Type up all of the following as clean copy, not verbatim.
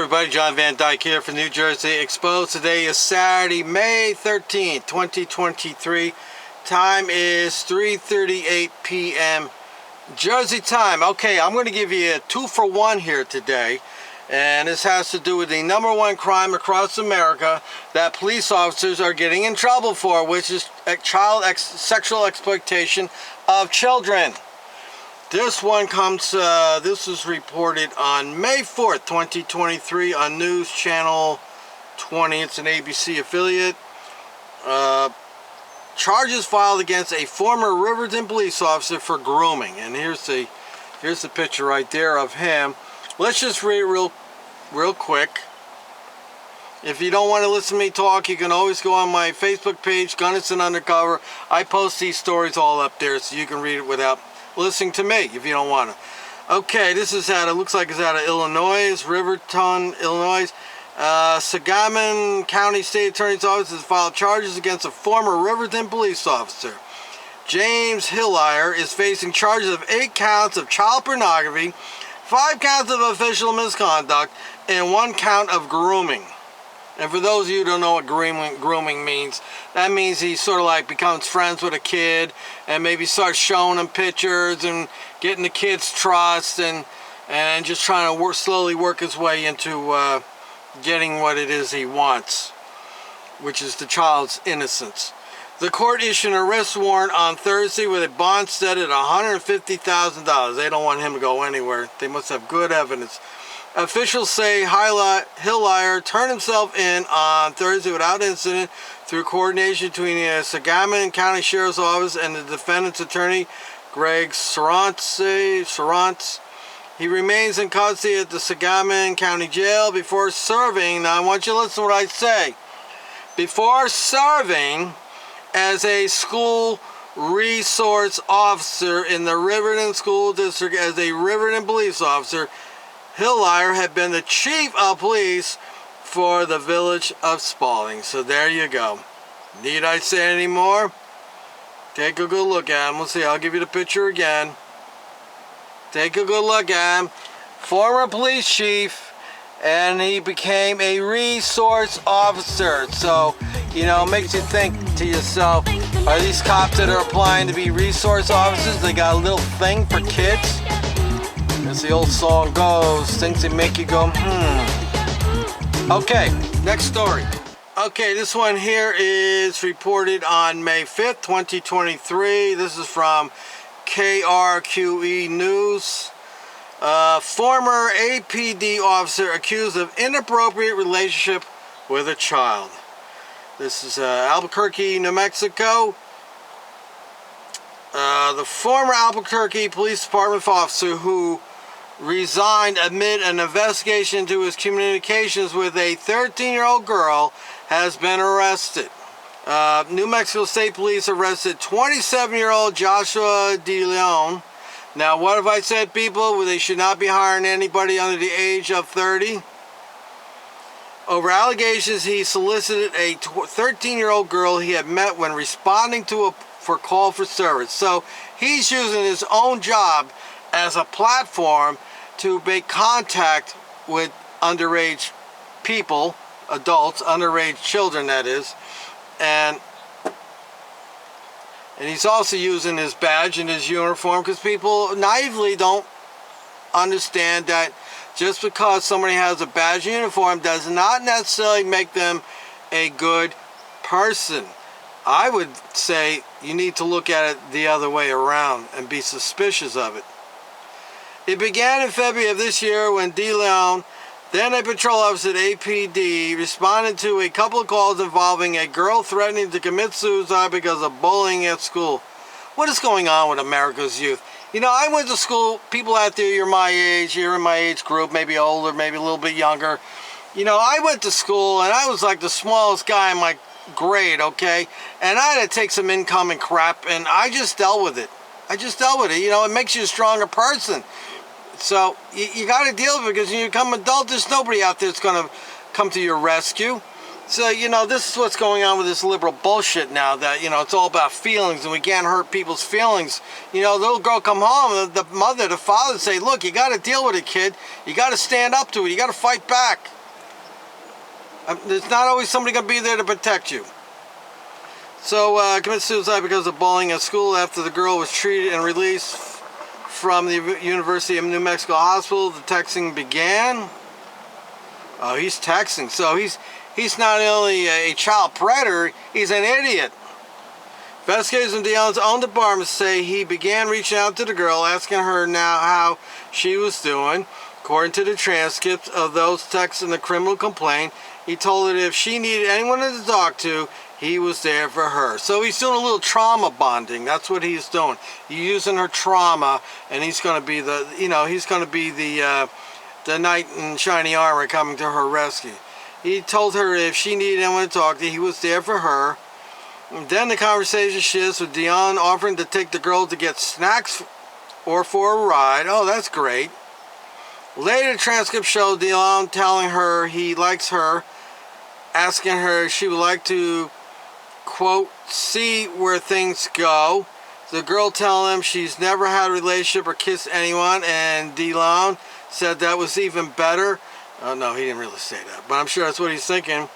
everybody, John Van Dyke here for New Jersey Exposed. Today is Saturday, May 13th, 2023. Time is 3:38 p.m. Jersey time. Okay, I'm going to give you a 2-for-1 here today. And this has to do with the #1 crime across America that police officers are getting in trouble for, which is sexual exploitation of children. This one comes, this was reported on May 4th, 2023 on News Channel 20. It's an ABC affiliate. Charges filed against a former Riverton police officer for grooming. And here's the picture right there of him. Let's just read it real quick. If you don't want to listen to me talk, you can always go on my Facebook page, Gunnison Undercover. I post these stories all up there so you can read it without listening to me if you don't want to. Okay, this is it looks like it's out of Illinois, Riverton, Illinois. Sangamon County State Attorney's Office has filed charges against a former Riverton police officer. James Hillier is facing charges of 8 counts of child pornography, 5 counts of official misconduct, and 1 count of grooming. And for those of you who don't know what grooming means, that means he sort of like becomes friends with a kid and maybe starts showing him pictures and getting the kid's trust and just trying to slowly work his way into getting what it is he wants, which is the child's innocence. The court issued an arrest warrant on Thursday with a bond set at $150,000. They don't want him to go anywhere. They must have good evidence. Officials say Hillier turned himself in on Thursday without incident through coordination between the Sangamon County Sheriff's Office and the defendant's attorney, Greg Serrance. He remains in custody at the Sangamon County Jail before serving. Now, I want you to listen to what I say. Before serving as a school resource officer in the Riverton School District as a Riverton police officer, Hillier had been the chief of police for the village of Spalding. So there you go. Need I say any more? Take a good look at him. Let's see, I'll give you the picture again. Take a good look at him. Former police chief, and he became a resource officer. So, you know, it makes you think to yourself, are these cops that are applying to be resource officers, they got a little thing for kids? As the old song goes, things that make you go, Okay, next story. Okay, this one here is reported on May 5th, 2023. This is from KRQE News. Former APD officer accused of inappropriate relationship with a child. This is Albuquerque, New Mexico. The former Albuquerque Police Department officer who resigned amid an investigation into his communications with a 13-year-old girl has been arrested. New Mexico State Police arrested 27-year-old Joshua De Leon. Now, what have I said, people? They should not be hiring anybody under the age of 30. Over allegations he solicited a 13-year-old girl he had met when responding to a call for service. So he's using his own job as a platform to make contact with underage people, adults, underage children, that is. And he's also using his badge and his uniform because people naively don't understand that just because somebody has a badge and uniform does not necessarily make them a good person. I would say you need to look at it the other way around and be suspicious of it. It began in February of this year when De Leon, then a patrol officer at APD, responded to a couple of calls involving a girl threatening to commit suicide because of bullying at school. What is going on with America's youth? You know, I went to school, people out there, you're my age, you're in my age group, maybe older, maybe a little bit younger. You know, I went to school and I was like the smallest guy in my grade, okay? And I had to take some incoming crap and I just dealt with it. You know, it makes you a stronger person. So you got to deal with it because when you become an adult, there's nobody out there that's going to come to your rescue. So, you know, this is what's going on with this liberal bullshit now that, you know, it's all about feelings and we can't hurt people's feelings. You know, the little girl come home, the mother, the father say, look, you got to deal with it, kid. You got to stand up to it. You got to fight back. There's not always somebody going to be there to protect you. So, committed suicide because of bullying at school after the girl was treated and released from the University of New Mexico Hospital. The texting began. Oh, he's texting. So he's not only a child predator, he's an idiot. Investigators in Dion's own department say he began reaching out to the girl, asking her now how she was doing. According to the transcripts of those texts in the criminal complaint, he told her that if she needed anyone to talk to, he was there for her. So he's doing a little trauma bonding. That's what he's doing. He's using her trauma, and he's going to be the, he's going to be the knight in shiny armor coming to her rescue. He told her if she needed anyone to talk to, he was there for her. And then the conversation shifts with Dion offering to take the girl to get snacks or for a ride. Oh, that's great. Later, the transcript showed Dion telling her he likes her, asking her if she would like to, quote, see where things go. The girl telling him she's never had a relationship or kissed anyone, and Dion said that was even better. Oh, no, he didn't really say that, but I'm sure that's what he's thinking.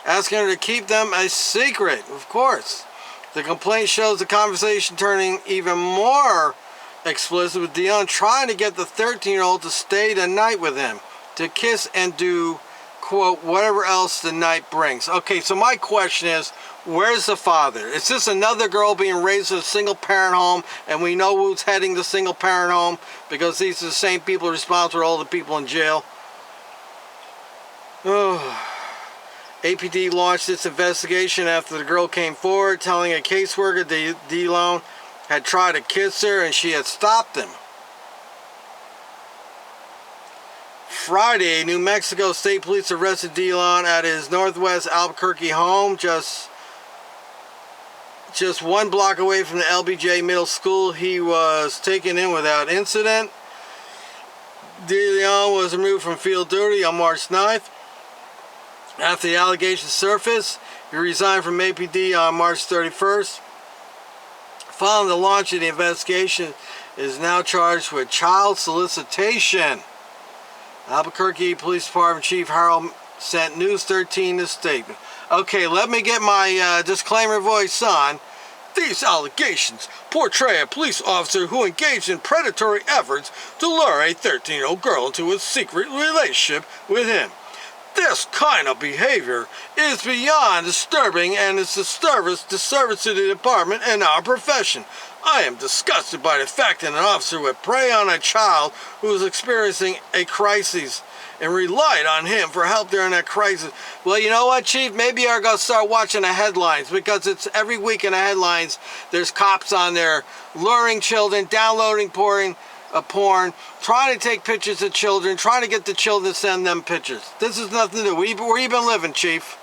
Asking her to keep them a secret, of course. The complaint shows the conversation turning even more explicit, with Dion trying to get the 13-year-old to stay the night with him, to kiss and do, quote, whatever else the night brings. Okay, so my question is, where's the father? Is this another girl being raised in a single-parent home, and we know who's heading the single-parent home because these are the same people responsible for all the people in jail? Oh. APD launched its investigation after the girl came forward, telling a caseworker Dion had tried to kiss her and she had stopped him. Friday, New Mexico State Police arrested Dion at his northwest Albuquerque home, just 1 block away from the LBJ Middle School. He was taken in without incident. Dion was removed from field duty on March 9th. After the allegations surfaced, he resigned from APD on March 31st. Following the launch of the investigation, is now charged with child solicitation. Albuquerque Police Department Chief Harold sent News 13 this statement. Okay, let me get my disclaimer voice on. These allegations portray a police officer who engaged in predatory efforts to lure a 13-year-old girl into a secret relationship with him. This kind of behavior is beyond disturbing and is a disservice to the department and our profession. I am disgusted by the fact that an officer would prey on a child who is experiencing a crisis and relied on him for help during that crisis. Well, you know what, Chief? Maybe I'm going to start watching the headlines, because it's every week in the headlines, there's cops on there luring children, downloading porn, trying to take pictures of children, trying to get the children to send them pictures. This is nothing new. Where you been living, Chief?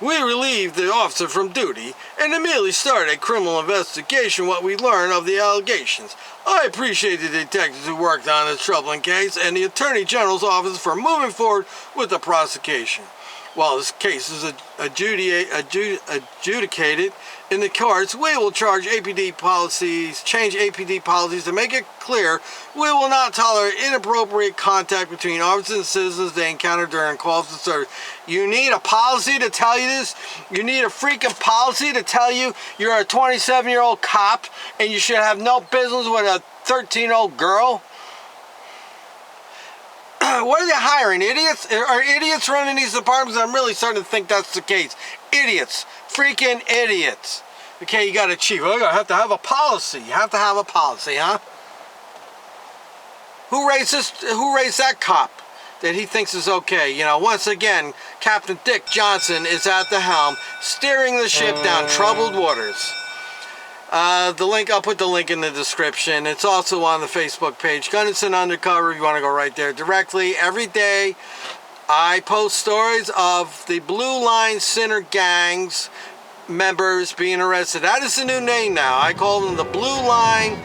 We relieved the officer from duty and immediately started a criminal investigation what we learned of the allegations. I appreciate the detectives who worked on this troubling case and the Attorney General's office for moving forward with the prosecution. While this case is adjudicated in the courts, we will change APD policies to make it clear we will not tolerate inappropriate contact between officers and citizens they encounter during calls to service. You need a policy to tell you this? You need a freaking policy to tell you you're a 27-year-old cop and you should have no business with a 13-year-old girl? What are they hiring? Idiots? Are idiots running these departments? I'm really starting to think that's the case. Idiots. Freaking idiots. Okay, you got a chief. Oh, you have to have a policy. You have to have a policy, huh? Who raised that cop that he thinks is okay? You know, once again, Captain Dick Johnson is at the helm, steering the ship down troubled waters. I'll put the link in the description. It's also on the Facebook page, Gunnison Undercover, if you want to go right there directly. Every day, I post stories of the Blue Line Sinner Gangs members being arrested. That is the new name now. I call them the Blue Line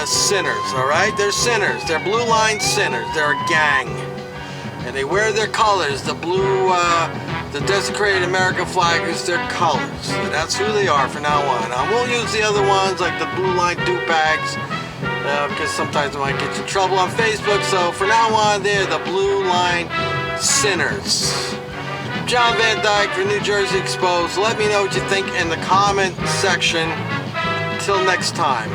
Sinners, all right? They're sinners. They're Blue Line Sinners. They're a gang. And they wear their colors. The blue, the desecrated American flag is their colors. So that's who they are from now on. I won't use the other ones like the Blue Line douchebags because sometimes it might get you in trouble on Facebook. So from now on, they're the Blue Line sinners. John Van Dyke for New Jersey Exposed. Let me know what you think in the comment section. Till next time.